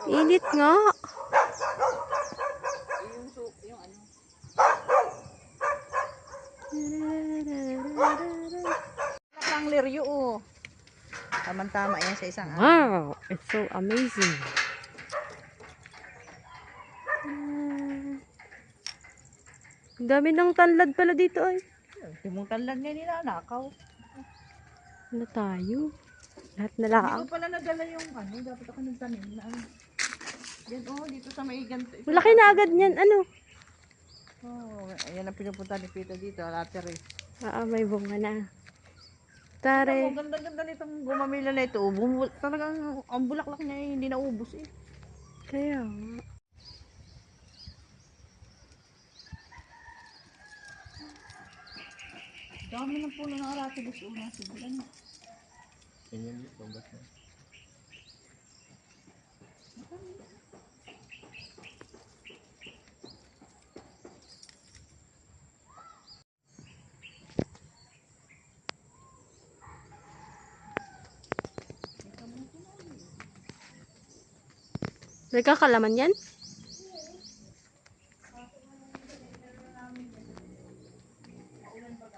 Init nga. Yung ano. Ang liryo oh. Tama-tama yan sa isang araw. Wow, it's so amazing. Ang dami ng tanlad pala dito ay. Timong tanlan nga nila, nakaw. Ano tayo? Lahat na Hindi laang. ko pala nadala yung ano, dapat ako nagtanim na ano. Yan oh, dito sa may ganito. Malaki na agad niyan. Ano? Oh, ayan ang pinupunta ni Pita dito, latere. May bunga na. Ang Tare. ganda-ganda nitong gumamila na ito. Talagang ang bulaklak niya hindi naubos eh. Kaya nga. Dami ng puno ng aratilis una. Sibulan na. Ganyan yung pambat na. May kakalaman yan?